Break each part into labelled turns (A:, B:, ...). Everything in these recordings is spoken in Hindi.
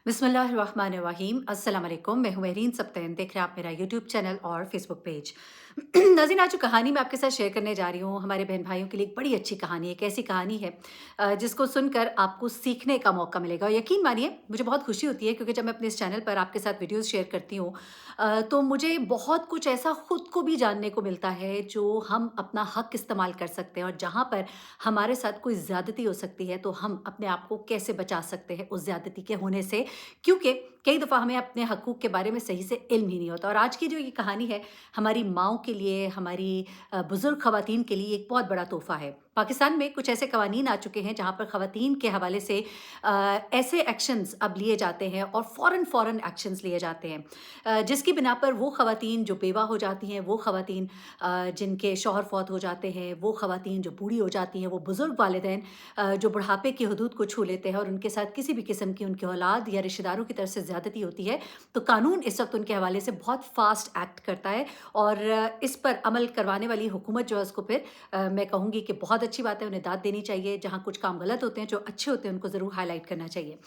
A: बिस्मिल्लाहिर्रहमानिर्रहीम अस्सलाम वालेकुम। मैं हूं महरीन सब्तैन। देख रहे हैं आप मेरा यूट्यूब चैनल और फेसबुक पेज। नाज़रीन, आज जो कहानी मैं आपके साथ शेयर करने जा रही हूँ हमारे बहन भाइयों के लिए एक बड़ी अच्छी कहानी है। एक ऐसी कहानी है जिसको सुनकर आपको सीखने का मौका मिलेगा। और यकीन मानिए मुझे बहुत खुशी होती है, क्योंकि जब मैं अपने इस चैनल पर आपके साथ वीडियोज़ शेयर करती हूँ तो मुझे बहुत कुछ ऐसा खुद को भी जानने को मिलता है जो हम अपना हक इस्तेमाल कर सकते हैं, और जहाँ पर हमारे साथ कोई ज़्यादती हो सकती है तो हम अपने आप को कैसे बचा सकते हैं उस ज़्यादती के होने से, क्योंकि कई दफ़ा हमें अपने हकूक़ के बारे में सही से इल्म ही नहीं होता। और आज की जो ये कहानी है हमारी माँओं के लिए, हमारी बुज़ुर्ग ख़वातीन के लिए एक बहुत बड़ा तोहफ़ा है। पाकिस्तान में कुछ ऐसे कवानीन आ चुके हैं जहाँ पर ख़वातीन के हवाले से ऐसे एक्शंस अब लिए जाते हैं और फ़ौरन एक्शंस लिए जाते हैं, जिसकी बिना पर वो ख़वातीन जो बेवा हो जाती हैं, वो ख़वातीन जिनके शौहर फ़ौत हो जाते हैं, वो ख़वातीन जो बूढ़ी हो जाती हैं, वो बुज़ुर्ग वालिदैन जो बुढ़ापे की हदूद को छू लेते हैं और उनके साथ किसी भी किस्म की उनकी औलाद या रिश्तेदारों की तरफ से ज़्यादती होती है, तो कानून इस वक़्त उनके हवाले से बहुत फ़ास्ट एक्ट करता है। और इस पर अमल करवाने वाली हुकूमत जो है उसको फिर मैं कहूँगी कि बहुत अच्छी बात है, उन्हें दाद देनी चाहिए। जहाँ कुछ काम गलत होते हैं, जो अच्छे होते हैं, उनको ज़रूर हाइलाइट करना चाहिए।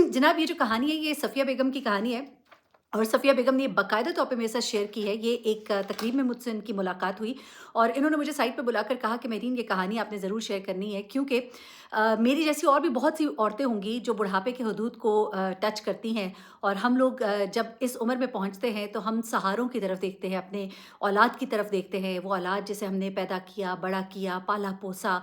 A: जनाब, ये जो कहानी है ये सफ़िया बेगम की कहानी है, और सफ़िया बेगम ने बाकायदा तौर पे मेरे साथ शेयर की है। ये एक तकरीब में मुझसे इनकी मुलाकात हुई और इन्होंने मुझे साइड पे बुलाकर कहा कि मेरीन, ये कहानी आपने ज़रूर शेयर करनी है, क्योंकि मेरी जैसी और भी बहुत सी औरतें होंगी जो बुढ़ापे की हदूद को टच करती हैं। और हम लोग जब इस उम्र में पहुँचते हैं तो हम सहारों की तरफ देखते हैं, अपने औलाद की तरफ देखते हैं। वो औलाद जिसे हमने पैदा किया, बड़ा किया, पाला-पोसा,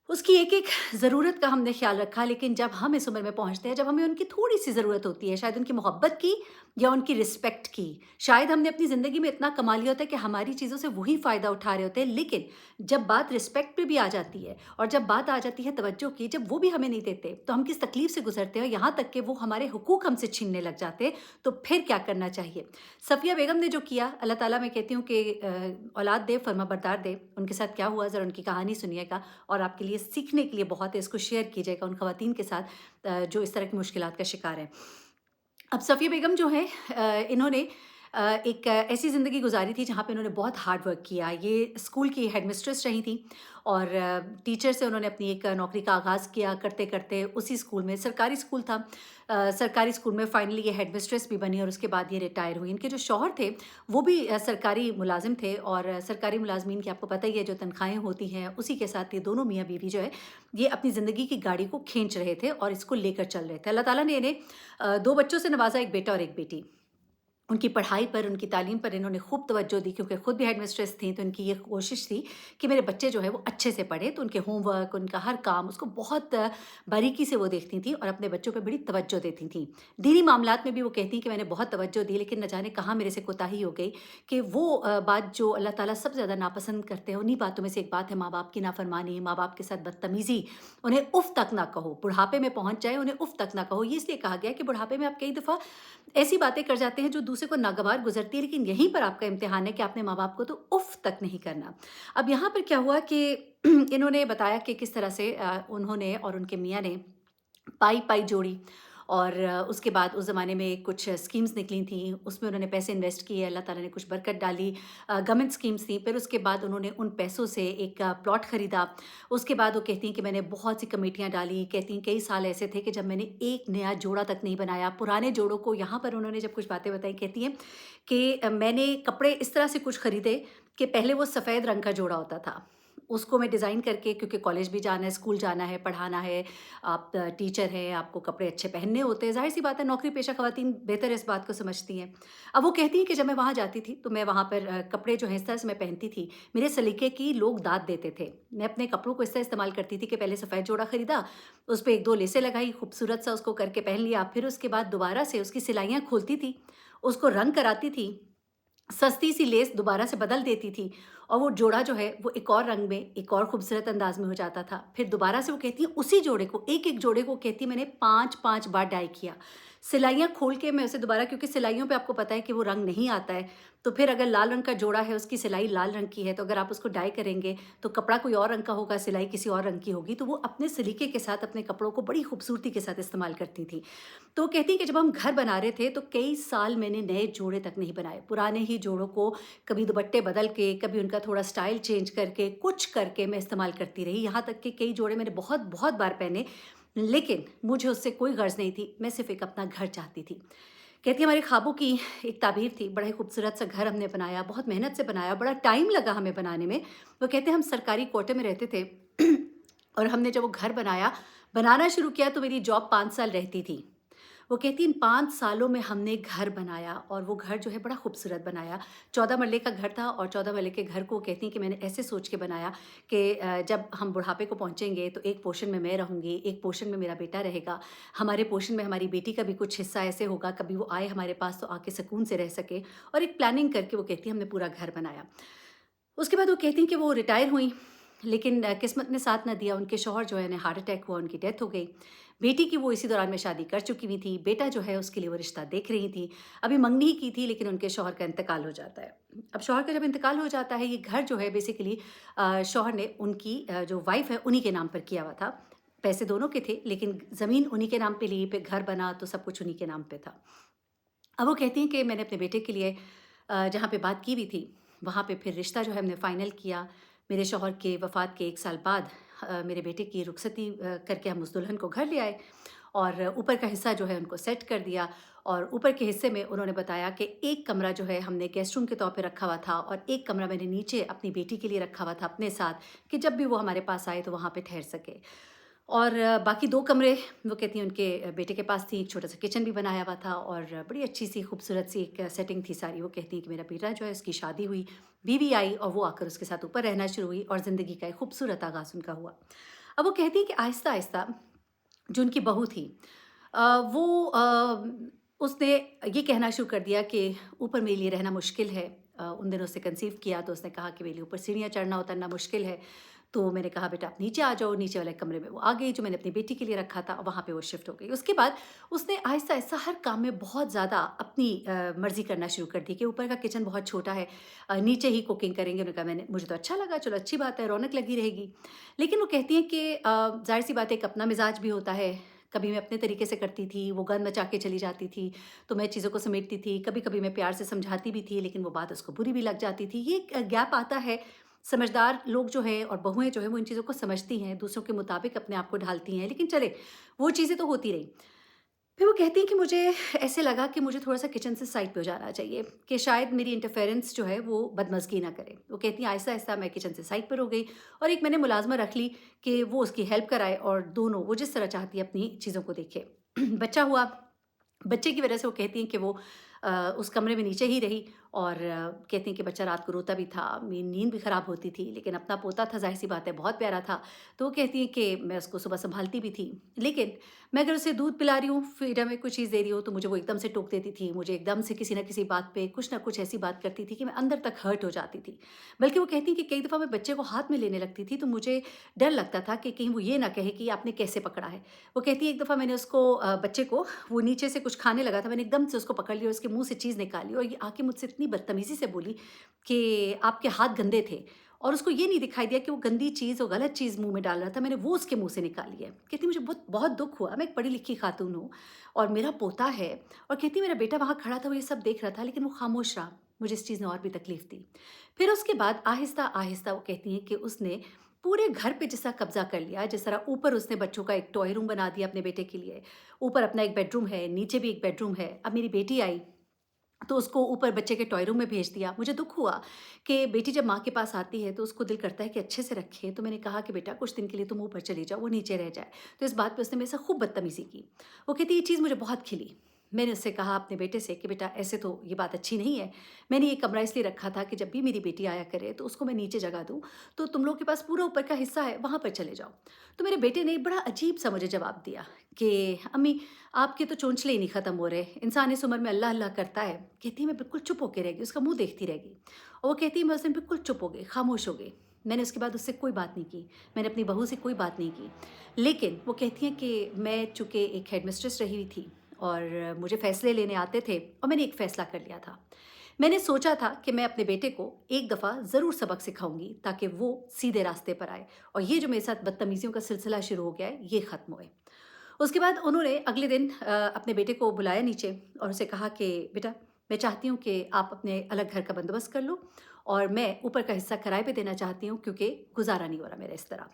A: उसकी एक-एक ज़रूरत का हमने ख़्याल रखा। लेकिन जब हम इस उम्र में पहुँचते हैं, जब हमें उनकी थोड़ी-सी ज़रूरत होती है, शायद उनकी मोहब्बत की या उनकी रिस्पेक्ट की, शायद हमने अपनी ज़िंदगी में इतना कमा लिया होता है कि हमारी चीज़ों से वही फ़ायदा उठा रहे होते हैं। लेकिन जब बात रिस्पेक्ट पे भी आ जाती है और जब बात आ जाती है तवज्जो की, जब वो भी हमें नहीं देते, तो हम किस तकलीफ़ से गुज़रते हैं, और यहाँ तक कि वो हमारे हुकूक हमसे छीनने लग जाते हैं, तो फिर क्या करना चाहिए? सफ़िया बेगम ने जो किया, अल्लाह ताला मैं कहती हूँ कि औलाद दे, फ़र्माबरदार दे। उनके साथ क्या हुआ ज़रा उनकी कहानी सुनिएगा, और आपके लिए सीखने के लिए बहुत है। इसको शेयर कीजिएगा उन ख़वातीन के साथ जो इस तरह की मुश्किलात का शिकार हैं। अब सफ़िया बेगम जो हैं इन्होंने एक ऐसी ज़िंदगी गुज़ारी थी जहाँ पे इन्होंने बहुत हार्ड वर्क किया। ये स्कूल की हेडमिस्ट्रेस रही थीं, और टीचर से उन्होंने अपनी एक नौकरी का आगाज़ किया। करते-करते उसी स्कूल में, सरकारी स्कूल था, सरकारी स्कूल में फाइनली ये हेडमिस्ट्रेस भी बनी और उसके बाद ये रिटायर हुई। इनके जो शौहर थे वो भी सरकारी मुलाज़िम थे, और सरकारी मुलाज़मीन की आपको पता ही है जो तनख्वाहें होती हैं, उसी के साथ ये दोनों मियाँ-बीवी जो है ये अपनी ज़िंदगी की गाड़ी को खींच रहे थे और इसको लेकर चल रहे थे। अल्लाह ताला ने इन्हें 2 बच्चों से नवाज़ा, 1 बेटा और 1 बेटी। उनकी पढ़ाई पर, उनकी तालीम पर इन्होंने खूब तवज्जो दी, क्योंकि खुद भी हेडमिस्ट्रेस थीं, तो इनकी ये कोशिश थी कि मेरे बच्चे जो हैं वो अच्छे से पढ़ें। तो उनके होमवर्क, उनका हर काम, उसको बहुत बारीकी से वो देखती थीं और अपने बच्चों पे बड़ी तवज्जो देती थीं। दीनी मामलात में भी वो कहती हैं कि मैंने बहुत तवज्जो दी, लेकिन न जाने कहाँ मेरे से कोताही हो गई कि वो बात जो अल्लाह ताला सबसे ज़्यादा नापसंद करते हैं, उन्हीं बातों में से एक बात है माँ-बाप की नाफ़रमानी, माँ-बाप के साथ बदतमीज़ी। उन्हें उफ़ तक ना कहो, बुढ़ापे में पहुँच जाएँ, उन्हें उफ़ तक ना कहो। ये इसलिए कहा गया है कि बुढ़ापे में आप कई दफ़ा ऐसी बातें कर जाते हैं जो दूसरे को नागवार गुज़रती है, लेकिन यहीं पर आपका इम्तिहान है कि आपने माँ-बाप को तो उफ़ तक नहीं करना। अब यहाँ पर क्या हुआ कि इन्होंने बताया कि किस तरह से उन्होंने और उनके मियाँ ने पाई-पाई जोड़ी, और उसके बाद उस ज़माने में कुछ स्कीम्स निकली थीं, उसमें उन्होंने पैसे इन्वेस्ट किए, अल्लाह ताला ने कुछ बरकत डाली। गवर्नमेंट स्कीम्स थी, फिर उसके बाद उन्होंने उन पैसों से एक प्लॉट खरीदा। उसके बाद वो कहती हैं कि मैंने बहुत सी कमेटियाँ डाली, कहती हैं कई साल ऐसे थे कि जब मैंने एक नया जोड़ा तक नहीं बनाया। पुराने जोड़ों को, यहाँ पर उन्होंने जब कुछ बातें बताई, कहती हैं कि मैंने कपड़े इस तरह से कुछ खरीदे कि पहले वो सफ़ेद रंग का जोड़ा होता था। उसको मैं डिज़ाइन करके, क्योंकि कॉलेज भी जाना है, स्कूल जाना है, पढ़ाना है, आप टीचर हैं, आपको कपड़े अच्छे पहनने होते हैं। ज़ाहिर-सी बात है, नौकरी पेशा ख़वातीन बेहतर इस बात को समझती हैं। अब वो कहती हैं कि जब मैं वहाँ जाती थी तो मैं वहाँ पर कपड़े जो हैं इस तरह से मैं पहनती थी, मेरे सलीके की लोग दाद देते थे। मैं अपने कपड़ों को इस तरह इस्तेमाल करती थी कि पहले सफ़ेद जोड़ा खरीदा, उस पे 1-2 लेसें लगाई, खूबसूरत सा उसको करके पहन लिया, फिर उसके बाद दोबारा से उसकी सिलाइयाँ खोलती थी, उसको रंग कराती थी, सस्ती सी लेस दोबारा से बदल देती थी, और वो जोड़ा जो है वो एक और रंग में, एक और खूबसूरत अंदाज में हो जाता था। फिर दोबारा से वो कहती है उसी जोड़े को, एक-एक जोड़े को कहती है मैंने 5-5 बार डाई किया। सिलाइयाँ खोल के मैं उसे दोबारा, क्योंकि सिलाइयों पे आपको पता है कि वो रंग नहीं आता है, तो फिर अगर लाल रंग का जोड़ा है, उसकी सिलाई लाल रंग की है, तो अगर आप उसको डाई करेंगे तो कपड़ा कोई और रंग का होगा, सिलाई किसी और रंग की होगी। तो वो अपने सलीके के साथ अपने कपड़ों को बड़ी खूबसूरती के साथ इस्तेमाल करती थी। तो कहती हैं कि जब हम घर बना रहे थे तो कई साल मैंने नए जोड़े तक नहीं बनाए। पुराने ही जोड़ों को कभी दुपट्टे बदल के, कभी उनका थोड़ा स्टाइल चेंज करके, कुछ करके मैं इस्तेमाल करती रही। यहाँ तक कि कई जोड़े मैंने बहुत-बहुत बार पहने, लेकिन मुझे उससे कोई गर्ज़ नहीं थी, मैं सिर्फ़ एक अपना घर चाहती थी। कहती है हमारे ख्वाबों की एक ताबीर थी, बड़ा ही खूबसूरत सा घर हमने बनाया, बहुत मेहनत से बनाया, बड़ा टाइम लगा हमें बनाने में। वो कहते हैं हम सरकारी क्वार्टर में रहते थे और हमने जब वो घर बनाया, बनाना शुरू किया तो मेरी जॉब 5 साल रहती थी। वो कहती इन 5 सालों में हमने घर बनाया और वो घर जो है बड़ा खूबसूरत बनाया। 14 मरले का घर था और 14 मरले के घर को कहती हैं कि मैंने ऐसे सोच के बनाया कि जब हम बुढ़ापे को पहुँचेंगे तो एक पोर्शन में मैं रहूँगी, एक पोर्शन में मेरा बेटा रहेगा। हमारे पोर्शन में हमारी बेटी का भी कुछ हिस्सा ऐसे होगा, कभी वो आए हमारे पास तो आके सुकून से रह सके और एक प्लानिंग करके वो कहती हैं हमने पूरा घर बनाया। उसके बाद वो कहती हैं कि वो रिटायर हुईं, लेकिन किस्मत ने साथ ना दिया, उनके शौहर जो है उन्हें हार्ट अटैक हुआ, उनकी डेथ हो गई। बेटी की वो इसी दौरान में शादी कर चुकी हुई थी, बेटा जो है उसके लिए वो रिश्ता देख रही थी। अभी मंगनी ही की थी लेकिन उनके शौहर का इंतकाल हो जाता है। अब शौहर का जब इंतकाल हो जाता है, ये घर जो है बेसिकली शौहर ने उनकी जो वाइफ़ है उन्हीं के नाम पर किया हुआ था। पैसे दोनों के थे लेकिन ज़मीन उन्हीं के नाम पे ली, फिर घर बना तो सब कुछ उन्हीं के नाम पे था। अब वो कहती हैं कि मैंने अपने बेटे के लिए जहाँ पे बात की हुई थी, वहाँ पे फिर रिश्ता जो है हमने फ़ाइनल किया। मेरे शौहर के वफ़ात के 1 साल बाद मेरे बेटे की रुखसती करके हम उस दुल्हन को घर ले आए और ऊपर का हिस्सा जो है उनको सेट कर दिया और ऊपर के हिस्से में उन्होंने बताया कि एक कमरा जो है हमने गेस्ट रूम के तौर पे रखा हुआ था और एक कमरा मैंने नीचे अपनी बेटी के लिए रखा हुआ था अपने साथ कि जब भी वो हमारे पास आए तो वहाँ पे ठहर सके। और बाकी 2 कमरे वो कहती हैं उनके बेटे के पास थी, एक छोटा-सा किचन भी बनाया हुआ था और बड़ी अच्छी-सी खूबसूरत-सी एक सेटिंग थी सारी। वो कहती हैं कि मेरा बेटा जो है उसकी शादी हुई, बीवी आई और वो आकर उसके साथ ऊपर रहना शुरू हुई और ज़िंदगी का एक खूबसूरत आगाज़ उनका हुआ। अब वो कहती हैं कि आहिस्ता-आहिस्ता जो उनकी बहू थी वो उसने ये कहना शुरू कर दिया कि ऊपर मेरे लिए रहना मुश्किल है। उन दिनों उसने कंसीव किया तो उसने कहा कि मेरे लिए ऊपर सीढ़ियाँ चढ़ना-उतरना मुश्किल है। तो मैंने कहा बेटा आप नीचे आ जाओ, नीचे वाले कमरे में वो आ गई जो मैंने अपनी बेटी के लिए रखा था, वहाँ पे वो शिफ्ट हो गई। उसके बाद उसने आहिस्ता-आहिस्ता हर काम में बहुत ज़्यादा अपनी मर्ज़ी करना शुरू कर दी कि ऊपर का किचन बहुत छोटा है, नीचे ही कुकिंग करेंगे। उन्होंने कहा मैंने मुझे तो अच्छा लगा, चलो अच्छी बात है, रौनक लगी रहेगी। लेकिन वो कहती हैं कि ज़ाहिर-सी बात है एक अपना मिज़ाज भी होता है, कभी मैं अपने तरीके से करती थी, वो गंद मचा के चली जाती थी, तो मैं चीज़ों को समेटती थी, कभी-कभी मैं प्यार से समझाती भी थी, लेकिन वो बात उसको बुरी भी लग जाती थी। ये एक गैप आता है। समझदार लोग जो हैं और बहुएँ जो हैं वो इन चीज़ों को समझती हैं, दूसरों के मुताबिक अपने आप को ढालती हैं, लेकिन चले, वो चीज़ें तो होती रहीं। फिर वो कहती हैं कि मुझे ऐसे लगा कि मुझे थोड़ा-सा किचन से साइड पे हो जाना चाहिए, कि शायद मेरी इंटरफेरेंस जो है वो बदमज़गी ना करे। वो कहती हैं आहिस्ता-आहिस्ता मैं किचन से साइड पर हो गई और एक मैंने मुलाज़मा रख ली कि वो उसकी हेल्प कराए और दोनों वो जिस तरह चाहती है अपनी चीज़ों को देखे। बच्चा हुआ, बच्चे की वजह से वो कहती हैं कि वो उस कमरे में नीचे ही रही और कहती हैं कि बच्चा रात को रोता भी था, मेरी नींद भी ख़राब होती थी, लेकिन अपना पोता था, ज़ाहिर-सी बात है, बहुत प्यारा था। तो वो कहती हैं कि मैं उसको सुबह सँभालती भी थी, लेकिन मैं अगर उसे दूध पिला रही हूँ, फ्रीडम में कोई चीज़ दे रही हूँ, तो मुझे वो एकदम से टोक देती थी। मुझे एकदम से किसी न किसी बात पे कुछ न कुछ ऐसी बात करती थी कि मैं अंदर तक हर्ट हो जाती थी। बल्कि वो कहती हैं कि कई दफ़ा मैं बच्चे को हाथ में लेने लगती थी, तो मुझे डर लगता था कि कहीं वो ये ना कहे कि आपने कैसे पकड़ा है। वो कहती है एक दफ़ा मैंने उसको बच्चे को वो नीचे से कुछ खाने लगा था, मैंने एकदम से उसको पकड़ लिया और उसके मुँह से चीज़ निकाली और ये आके मुझसे इतनी बदतमीज़ी से बोली कि आपके हाथ गंदे थे और उसको ये नहीं दिखाई दिया कि वो गंदी चीज़ और गलत चीज़ मुँह में डाल रहा था, मैंने वो उसके मुँह से निकाली है। कहती मुझे बहुत बहुत दुःख हुआ, मैं एक पढ़ी-लिखी खातून हूँ और मेरा पोता है और कहती मेरा बेटा वहाँ खड़ा था, वो ये सब देख रहा था लेकिन वो खामोश रहा। मुझे इस चीज़ ने और भी तकलीफ़ दी। फिर उसके बाद आहिस्ता-आहिस्ता वो कहती हैं कि उसने पूरे घर पे जैसा कब्ज़ा कर लिया, जिस तरह ऊपर उसने बच्चों का एक टॉय रूम बना दिया अपने बेटे के लिए। ऊपर अपना एक बेडरूम है, नीचे भी एक बेडरूम है। अब मेरी बेटी आई तो उसको ऊपर बच्चे के टॉय रूम में भेज दिया। मुझे दुःख हुआ कि बेटी जब माँ के पास आती है तो उसको दिल करता है कि अच्छे से रखे। तो मैंने कहा कि बेटा कुछ दिन के लिए तुम ऊपर चली जाओ, वो नीचे रह जाए। तो इस बात पे उसने मेरे साथ खूब बदतमीज़ी की। वो कहती ये चीज़ मुझे बहुत खिली। मैंने उससे कहा अपने बेटे से कि बेटा ऐसे तो ये बात अच्छी नहीं है। मैंने ये कमरा इसलिए रखा था कि जब भी मेरी बेटी आया करे तो उसको मैं नीचे जगह दूँ, तो तुम लोग के पास पूरा ऊपर का हिस्सा है, वहाँ पर चले जाओ। तो मेरे बेटे ने बड़ा अजीब-सा मुझे जवाब दिया कि अम्मी आपके तो चोंचले ही नहीं खत्म हो रहे। इंसान इस उम्र में अल्लाह अल्लाह करता है। कहती है मैं बिल्कुल चुप होके रह गई, उसका मुँह देखती रह गई। और वो कहती है मैं उस दिन बिल्कुल चुप हो गई, खामोश हो गई। मैंने उसके बाद उससे कोई बात नहीं की। मैंने अपनी बहू से कोई बात नहीं की। लेकिन वो कहती हैं कि मैं चूँकि एक हेडमिस्ट्रेस रही हुई थी और मुझे फ़ैसले लेने आते थे और मैंने एक फ़ैसला कर लिया था। मैंने सोचा था कि मैं अपने बेटे को एक दफ़ा ज़रूर सबक सिखाऊँगी ताकि वो सीधे रास्ते पर आए और ये जो मेरे साथ बदतमीज़ियों का सिलसिला शुरू हो गया है, ये ख़त्म होए। उसके बाद उन्होंने अगले दिन अपने बेटे को बुलाया नीचे और उसे कहा कि बेटा मैं चाहती हूँ कि आप अपने अलग घर का बंदोबस्त कर लो और मैं ऊपर का हिस्सा किराए पे देना चाहती हूँ क्योंकि गुजारा नहीं हो रहा मेरा इस तरह।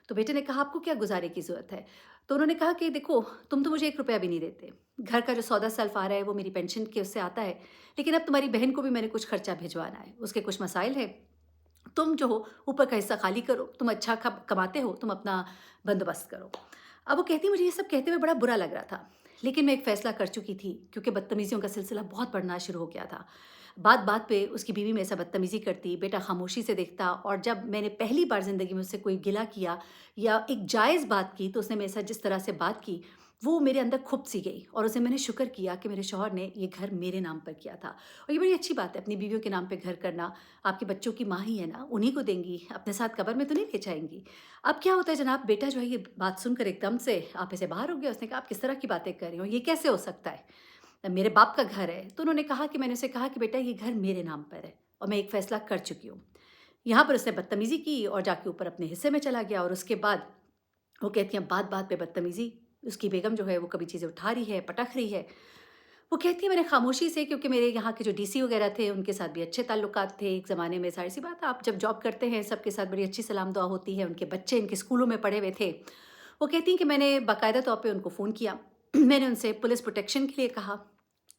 A: तो बेटे ने कहा आपको क्या गुजारे की ज़रूरत है? तो उन्होंने कहा कि देखो, तुम तो मुझे 1 रुपया भी नहीं देते। घर का जो सौदा सल्फ़ आ रहा है वो मेरी पेंशन के उससे आता है, लेकिन अब तुम्हारी बहन को भी मैंने कुछ खर्चा भिजवाना है, उसके कुछ मसाइल हैं। तुम जो हो ऊपर का हिस्सा खाली करो, तुम अच्छा कमाते हो, तुम अपना बंदोबस्त करो। अब वो कहती मुझे ये सब कहते हुए बड़ा बुरा लग रहा था, लेकिन मैं एक फ़ैसला कर चुकी थी क्योंकि बदतमीज़ियों का सिलसिला बहुत बढ़ना शुरू हो गया था। बात-बात पे उसकी बीवी मेरे साथ बदतमीज़ी करती, बेटा खामोशी से देखता और जब मैंने पहली बार ज़िंदगी में उससे कोई गिला किया या एक जायज़ बात की, तो उसने मेरे साथ जिस तरह से बात की, वो मेरे अंदर खुप सी गई और उसे मैंने शुक्र किया कि मेरे शौहर ने ये घर मेरे नाम पर किया था। और ये बड़ी अच्छी बात है अपनी बीवियों के नाम पे घर करना, आपके बच्चों की माँ ही है ना, उन्हीं को देंगी, अपने साथ कब्र में तो नहीं ले जाएँगी। अब क्या होता है जनाब, बेटा जो है ये बात सुनकर एकदम से आप ऐसे बाहर हो गया, उसने कहा, "आप किस तरह की बातें कर रही हो? ये कैसे हो सकता है? मेरे बाप का घर है।" तो उन्होंने कहा कि मैंने उसे कहा कि बेटा ये घर मेरे नाम पर है और मैं एक फ़ैसला कर चुकी हूँ। यहाँ पर उसने बदतमीज़ी की और जाके ऊपर अपने हिस्से में चला गया और उसके बाद वो कहती हैं बात-बात पे बदतमीज़ी, उसकी बेगम जो है वो कभी चीज़ें उठा रही है, पटक रही है। वो कहती है मैंने खामोशी से, क्योंकि मेरे यहाँ के जो डीसी वगैरह थे उनके साथ भी अच्छे ताल्लुकात थे एक ज़माने में, ज़ाहिर-सी बात है आप जब जॉब करते हैं सबके साथ बड़ी अच्छी सलाम दुआ होती है, उनके बच्चे इनके स्कूलों में पढ़े हुए थे। वो कहती हैं कि मैंने बाकायदा तौर पे उनको फ़ोन किया। मैंने उनसे पुलिस प्रोटेक्शन के लिए कहा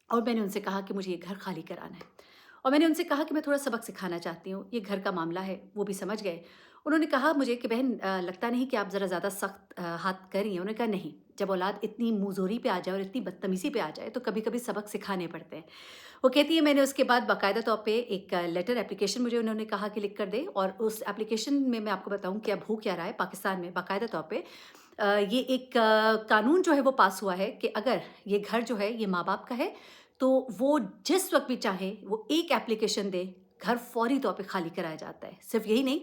A: और मैंने उनसे कहा कि मुझे ये घर खाली कराना है। और मैंने उनसे कहा कि मैं थोड़ा सबक सिखाना चाहती हूँ, ये घर का मामला है, वो भी समझ गए। उन्होंने कहा मुझे कि बहन लगता नहीं कि आप ज़रा ज़्यादा सख्त हाथ कर रही हैं। उन्होंने कहा नहीं, जब औलाद इतनी मुँहज़ोरी पे आ जाए और इतनी बदतमीज़ी पे आ जाए तो कभी-कभी सबक सिखाने पड़ते हैं। वो कहती है मैंने उसके बाद बाकायदा तौर पे एक लेटर एप्लीकेशन मुझे उन्होंने कहा कि लिख कर दें और उस एप्लीकेशन में मैं आपको बताऊँ कि अब हो क्या रहा है पाकिस्तान में बाकायदा तौर पे ये एक कानून जो है वो पास हुआ है कि अगर ये घर जो है ये माँ-बाप का है, तो वो जिस वक़्त भी चाहे वो एक एप्लीकेशन दे, घर फ़ौरी तौर पे खाली कराया जाता है। सिर्फ़ यही नहीं,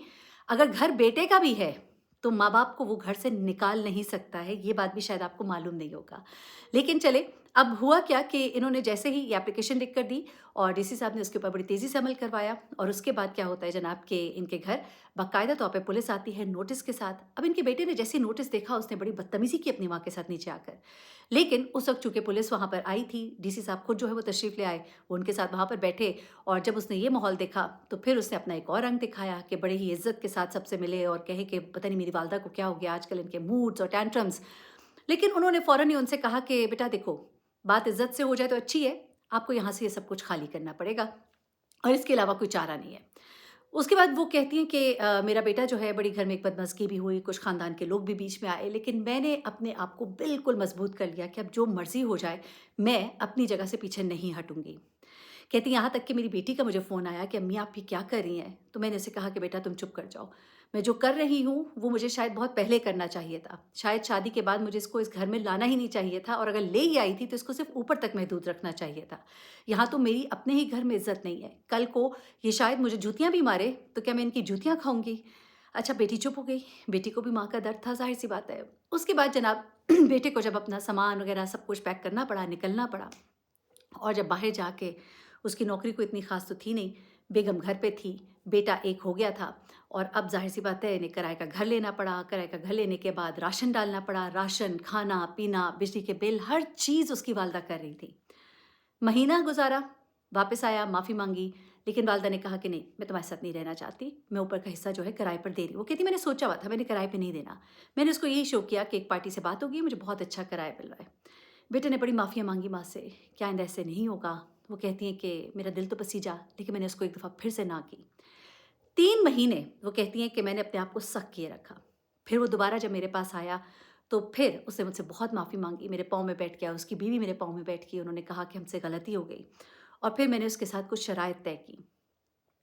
A: अगर घर बेटे का भी है, तो माँ-बाप को वो घर से निकाल नहीं सकता है, ये बात भी शायद आपको मालूम नहीं होगा। लेकिन चले, अब हुआ क्या कि इन्होंने जैसे ही ये एप्लीकेशन लिख कर दी और डीसी साहब ने उसके ऊपर बड़ी तेज़ी से अमल करवाया और उसके बाद क्या होता है जनाब कि इनके घर बाकायदा तौर पे पुलिस आती है नोटिस के साथ। अब इनके बेटे ने जैसे ही नोटिस देखा उसने बड़ी बदतमीज़ी की अपनी माँ के साथ नीचे आकर। लेकिन उस वक़्त चूँकि पुलिस वहाँ पर आई थी, डीसी साहब खुद जो है वो तशरीफ़ ले आए, वो उनके साथ वहाँ पर बैठे और जब उसने ये माहौल देखा, तो फिर उसने अपना एक और रंग दिखाया कि बड़े ही इज़्ज़त के साथ सबसे मिले और कहे कि पता नहीं मेरी वालदा को क्या हो गया आजकल इनके मूड्स और टैंट्रम्स। लेकिन उन्होंने फ़ौरन ही उनसे कहा कि बेटा देखो, बात इज़्ज़त से हो जाए तो अच्छी है, आपको यहाँ से ये सब कुछ खाली करना पड़ेगा और इसके अलावा कोई चारा नहीं है। उसके बाद वो कहती हैं कि मेरा बेटा जो है बड़ी घर में एक बदमज़गी भी हुई, कुछ ख़ानदान के लोग भी बीच में आए, लेकिन मैंने अपने आप को बिल्कुल मज़बूत कर लिया कि अब जो मर्ज़ी हो जाए, मैं अपनी जगह से पीछे नहीं हटूँगी। कहती यहाँ तक कि मेरी बेटी का मुझे फ़ोन आया कि अम्मी आप ये क्या कर रही हैं? तो मैंने उसे कहा कि बेटा तुम चुप कर जाओ। मैं जो कर रही हूँ वो मुझे शायद बहुत पहले करना चाहिए था। शायद शादी के बाद मुझे इसको इस घर में लाना ही नहीं चाहिए था और अगर ले ही आई थी तो इसको सिर्फ़ ऊपर तक महदूद रखना चाहिए था। यहाँ तो मेरी अपने ही घर में इज़्ज़त नहीं है। कल को ये शायद मुझे जूतियाँ भी मारे तो क्या मैं इनकी जूतियाँ खाऊँगी? अच्छा बेटी चुप हो गई। बेटी को भी माँ का दर्द था, ज़ाहिर-सी बात है। उसके बाद जनाब बेटे को जब अपना सामान वग़ैरह सब कुछ पैक करना पड़ा, निकलना पड़ा और जब बाहर जाके उसकी नौकरी कोई इतनी ख़ास तो थी नहीं, बेगम घर पे थी, बेटा एक हो गया था और अब ज़ाहिर-सी बात है इन्हें किराए का घर लेना पड़ा, किराए का घर लेने के बाद राशन डालना पड़ा, राशन, खाना-पीना, बिजली के बिल, हर चीज़ उसकी वालदा कर रही थी। महीना गुज़ारा, वापस आया, माफ़ी माँगी, लेकिन वालदा ने कहा कि नहीं, मैं तुम्हारे साथ नहीं रहना चाहती, मैं ऊपर का हिस्सा जो है किराए पर दे रही हूँ। वो कहती मैंने सोचा हुआ था, मैंने किराए पे नहीं देना। मैंने उसको यही शो किया कि एक पार्टी से बात होगी, मुझे बहुत अच्छा किराया मिल रहा है। बेटे ने बड़ी माफ़ियाँ माँगी माँ से, क्या आइंदा ऐसे नहीं होगा? वो कहती हैं कि मेरा दिल तो पसीजा, लेकिन मैंने उसको एक दफ़ा फिर से ना की। 3 महीने वो कहती हैं कि मैंने अपने आप को सख्त किए रखा। फिर वो दोबारा जब मेरे पास आया, तो फिर उसने मुझसे बहुत माफ़ी माँगी, मेरे पाँव में बैठ गया, उसकी बीवी मेरे पाँव में बैठ गई, उन्होंने कहा कि हमसे गलती हो गई। और फिर मैंने उसके साथ कुछ शराइत तय की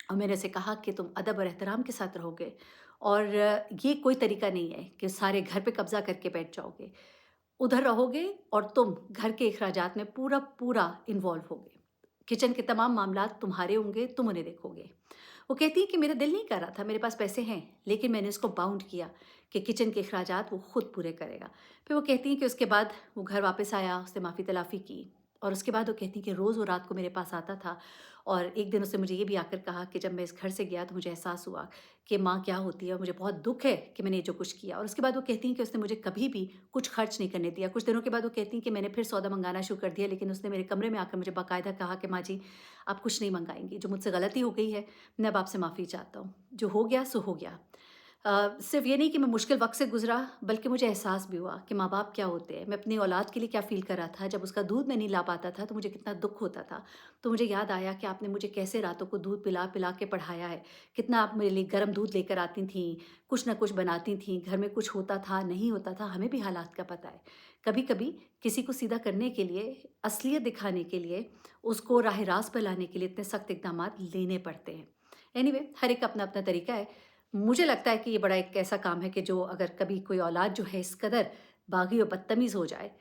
A: और मैंने उसे कहा कि तुम अदब और एहतराम के साथ रहोगे और ये कोई तरीका नहीं है कि सारे घर पे कब्ज़ा करके बैठ जाओगे। उधर रहोगे और तुम घर के अखराजात में पूरा-पूरा इन्वॉल्व होगे। किचन के तमाम मामलात तुम्हारे होंगे, तुम उन्हें देखोगे। वो कहती है कि मेरा दिल नहीं कर रहा था, मेरे पास पैसे हैं, लेकिन मैंने उसको बाउंड किया कि किचन के अखराजात वो खुद पूरे करेगा। फिर वो कहती हैं कि उसके बाद वो घर वापस आया, उसने माफ़ी-तलाफ़ी की और उसके बाद वो कहती हैं कि रोज़ वो रात को मेरे पास आता था और एक दिन उसने मुझे ये भी आकर कहा कि जब मैं इस घर से गया तो मुझे एहसास हुआ कि माँ क्या होती है और मुझे बहुत दुःख है कि मैंने ये जो कुछ किया। और उसके बाद वो कहती हैं कि उसने मुझे कभी भी कुछ खर्च नहीं करने दिया। कुछ दिनों के बाद वो कहती हैं कि मैंने फिर सौदा मँगाना शुरू कर दिया, लेकिन उसने मेरे कमरे में आकर मुझे बाकायदा कहा कि माँ जी, आप कुछ नहीं मँगाएँगी, जो मुझसे गलती हो गई है, मैं अब आपसे माफ़ी चाहता हूँ। जो हो गया सो हो गया। सिर्फ़ ये नहीं कि मैं मुश्किल वक़्त से गुज़रा, बल्कि मुझे एहसास भी हुआ कि माँ-बाप क्या होते हैं। मैं अपनी औलाद के लिए क्या फ़ील कर रहा था, जब उसका दूध मैं नहीं ला पाता था, तो मुझे कितना दुःख होता था। तो मुझे याद आया कि आपने मुझे कैसे रातों को दूध पिला-पिला के पढ़ाया है। कितना आप मेरे लिए गरम दूध लेकर आती थीं, कुछ न कुछ बनाती थीं, घर में कुछ होता था, नहीं होता था, हमें भी हालात का पता है। कभी-कभी किसी को सीधा करने के लिए, असलियत दिखाने के लिए, उसको राह-ए-रास्त पे लाने के लिए इतने सख्त इक़दामात लेने पड़ते हैं। एनीवे, हर एक का अपना-अपना तरीका है। मुझे लगता है कि ये बड़ा एक ऐसा काम है कि जो अगर कभी कोई औलाद जो है इस कदर बागी और बदतमीज़ हो जाए,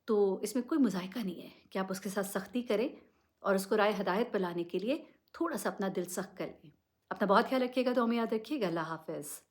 A: तो इसमें कोई मज़ायका नहीं है कि आप उसके साथ सख्ती करें और उसको राह हिदायत पे लाने के लिए थोड़ा-सा अपना दिल सख्त कर लें। अपना बहुत ख्याल रखिएगा, दुआ में याद रखिएगा। अल्लाह हाफ़िज़।